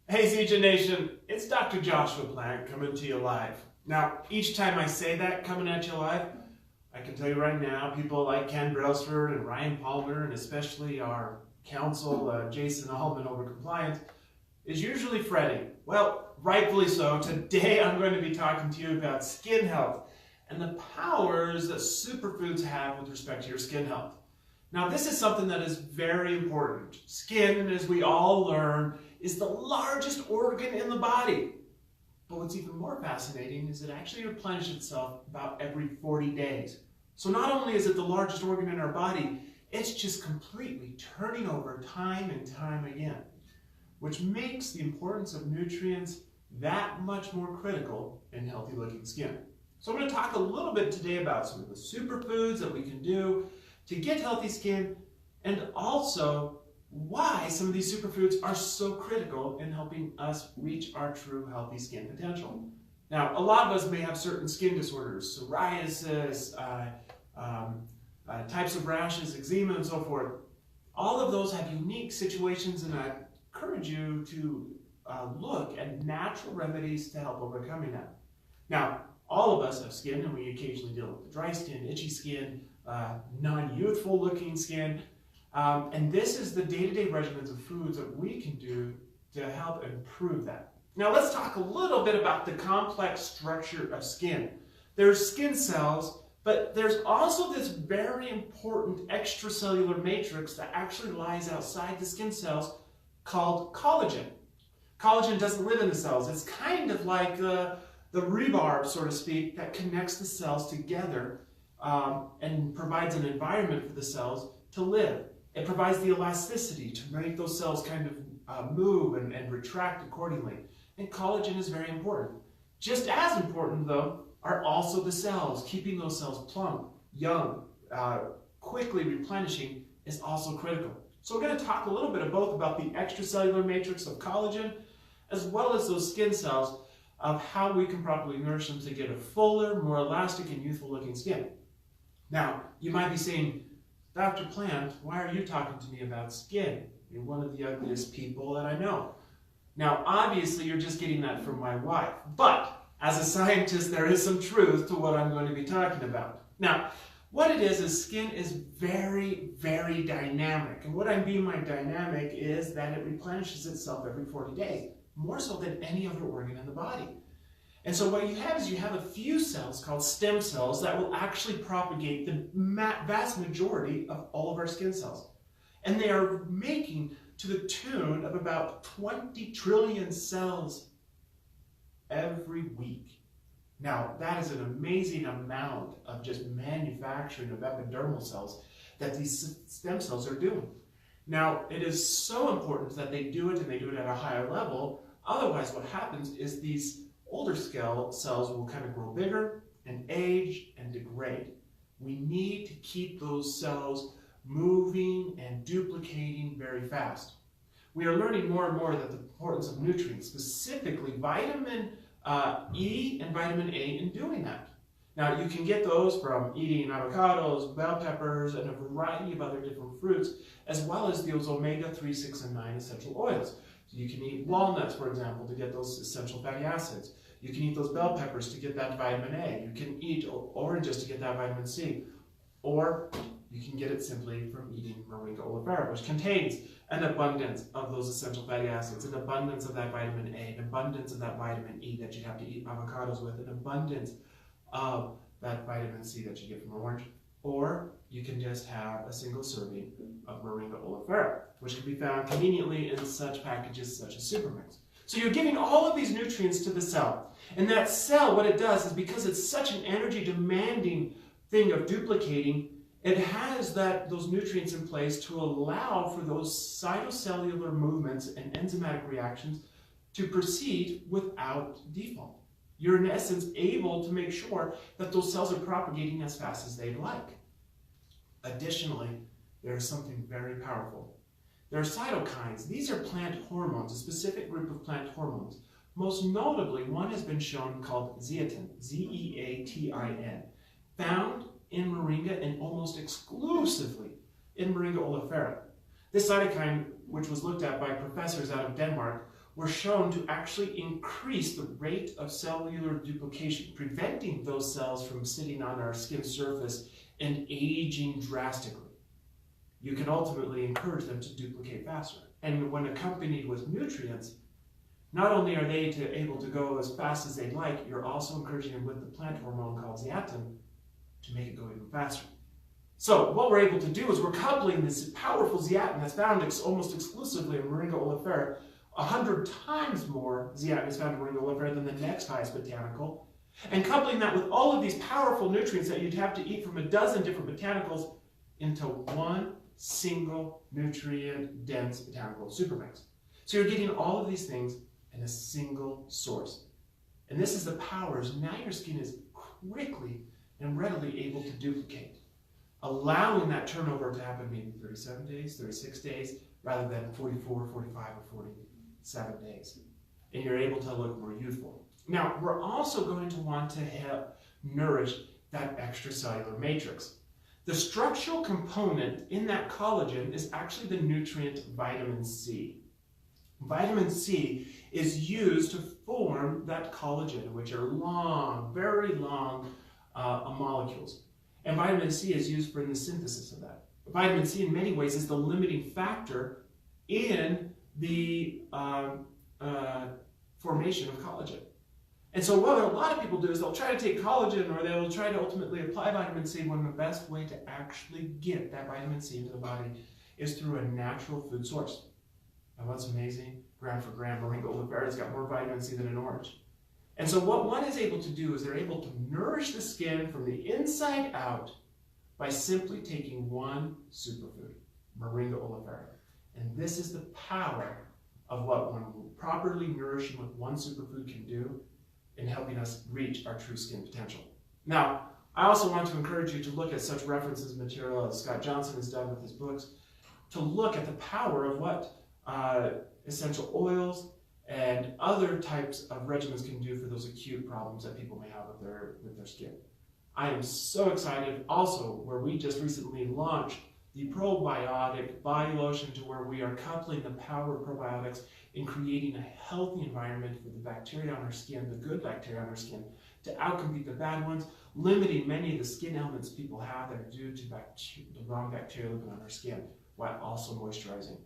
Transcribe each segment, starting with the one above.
Hey ZJ Nation, it's Dr. Joshua Plant coming to you live. Now, each time I say that, coming at you live, I can tell you right now, people like Ken Brailsford and Ryan Palmer, and especially our counsel, Jason Allman over compliance, is usually fretting. Well, rightfully so. Today I'm going to be talking to you about skin health and the powers that superfoods have with respect to your skin health. Now, this is something that is very important. Skin, as we all learn, is the largest organ in the body. But what's even more fascinating is it actually replenishes itself about every 40 days. So not only is it the largest organ in our body, it's just completely turning over time and time again, which makes the importance of nutrients that much more critical in healthy looking skin. So I'm going to talk a little bit today about some of the superfoods that we can do to get healthy skin, and also why some of these superfoods are so critical in helping us reach our true healthy skin potential. Now, a lot of us may have certain skin disorders, psoriasis, types of rashes, eczema, and so forth. All of those have unique situations, and I encourage you to look at natural remedies to help overcoming that. Now, all of us have skin, and we occasionally deal with dry skin, itchy skin, non-youthful looking skin, and this is the day-to-day regimens of foods that we can do to help improve that. Now let's talk a little bit about the complex structure of skin. There's skin cells, but there's also this very important extracellular matrix that actually lies outside the skin cells called collagen. Collagen doesn't live in the cells. It's kind of like the rebarb, so to speak, that connects the cells together and provides an environment for the cells to live. It provides the elasticity to make those cells kind of move and retract accordingly. And collagen is very important. Just as important, though, are also the cells. Keeping those cells plump, young, quickly replenishing is also critical. So we're going to talk a little bit both about the extracellular matrix of collagen as well as those skin cells, of how we can properly nourish them to get a fuller, more elastic, and youthful looking skin. Now, you might be saying, Dr. Plant, why are you talking to me about skin? You're one of the ugliest people that I know. Now, obviously, you're just getting that from my wife. But as a scientist, there is some truth to what I'm going to be talking about. Now, what it is skin is very, very dynamic. And what I mean by dynamic is that it replenishes itself every 40 days, more so than any other organ in the body. And so what you have is you have a few cells called stem cells that will actually propagate the vast majority of all of our skin cells. And they are making to the tune of about 20 trillion cells every week. Now, that is an amazing amount of just manufacturing of epidermal cells that these stem cells are doing. Now, it is so important that they do it and they do it at a higher level. Otherwise, what happens is these older cells will kind of grow bigger and age and degrade. We need to keep those cells moving and duplicating very fast. We are learning more and more that the importance of nutrients, specifically vitamin E and vitamin A, in doing that. Now, you can get those from eating avocados, bell peppers, and a variety of other different fruits, as well as those omega 3, 6, and 9 essential oils. So you can eat walnuts, for example, to get those essential fatty acids. You can eat those bell peppers to get that vitamin A. You can eat oranges to get that vitamin C. Or you can get it simply from eating Moringa oleifera, which contains an abundance of those essential fatty acids, an abundance of that vitamin A, an abundance of that vitamin E that you have to eat avocados with, an abundance of that vitamin C that you get from orange. Or you can just have a single serving of Moringa oleifera, which can be found conveniently in such packages such as Supermix. So you're giving all of these nutrients to the cell. And that cell, what it does is, because it's such an energy demanding thing of duplicating, it has those nutrients in place to allow for those cytocellular movements and enzymatic reactions to proceed without default. You're in essence able to make sure that those cells are propagating as fast as they'd like. Additionally, there is something very powerful. There are cytokines. These are plant hormones, a specific group of plant hormones. Most notably, one has been shown called zeatin, Z-E-A-T-I-N, found in moringa and almost exclusively in Moringa oleifera. This cytokine, which was looked at by professors out of Denmark, were shown to actually increase the rate of cellular duplication, preventing those cells from sitting on our skin surface and aging drastically. You can ultimately encourage them to duplicate faster. And when accompanied with nutrients, not only are they able to go as fast as they'd like, you're also encouraging them with the plant hormone called zeatin to make it go even faster. So what we're able to do is we're coupling this powerful zeatin that's found almost exclusively in Moringa oleifera. 100 times more zeatin is found in Moringa oleifera than the next highest botanical. And coupling that with all of these powerful nutrients that you'd have to eat from a dozen different botanicals into one single nutrient-dense botanical supermix. So you're getting all of these things in a single source. And this is the powers. Now your skin is quickly and readily able to duplicate, allowing that turnover to happen maybe 37 days, 36 days, rather than 44, 45, or 47 days. And you're able to look more youthful. Now, we're also going to want to help nourish that extracellular matrix. The structural component in that collagen is actually the nutrient vitamin C. Vitamin C is used to form that collagen, which are long, very long molecules. And vitamin C is used for the synthesis of that. Vitamin C in many ways is the limiting factor in the formation of collagen. And so what a lot of people do is they'll try to take collagen, or they'll try to ultimately apply vitamin C, when the best way to actually get that vitamin C into the body is through a natural food source. And what's amazing, gram for gram, Moringa oleifera has got more vitamin C than an orange. And so what one is able to do is they're able to nourish the skin from the inside out by simply taking one superfood, Moringa oleifera. And this is the power of what one properly nourishing with one superfood can do in helping us reach our true skin potential. Now, I also want to encourage you to look at such references material as Scott Johnson has done with his books, to look at the power of what essential oils and other types of regimens can do for those acute problems that people may have with their skin. I am so excited also where we just recently launched the probiotic body lotion, to where we are coupling the power of probiotics in creating a healthy environment for the bacteria on our skin, the good bacteria on our skin, to outcompete the bad ones, limiting many of the skin ailments people have that are due to the wrong bacteria living on our skin, while also moisturizing.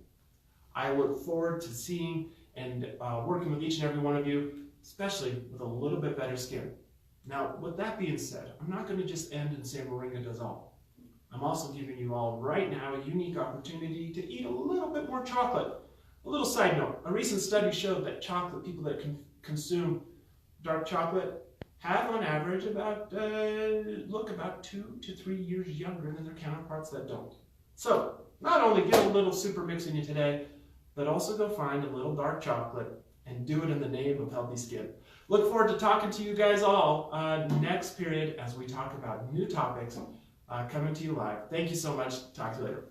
I look forward to seeing and working with each and every one of you, especially with a little bit better skin. Now, with that being said, I'm not going to just end and say Moringa does all. I'm also giving you all right now a unique opportunity to eat a little bit more chocolate. A little side note, a recent study showed that people that consume dark chocolate have on average look about 2 to 3 years younger than their counterparts that don't. So, not only get a little super mix in you today, but also go find a little dark chocolate and do it in the name of healthy skin. Look forward to talking to you guys all next period as we talk about new topics coming to you live. Thank you so much. Talk to you later.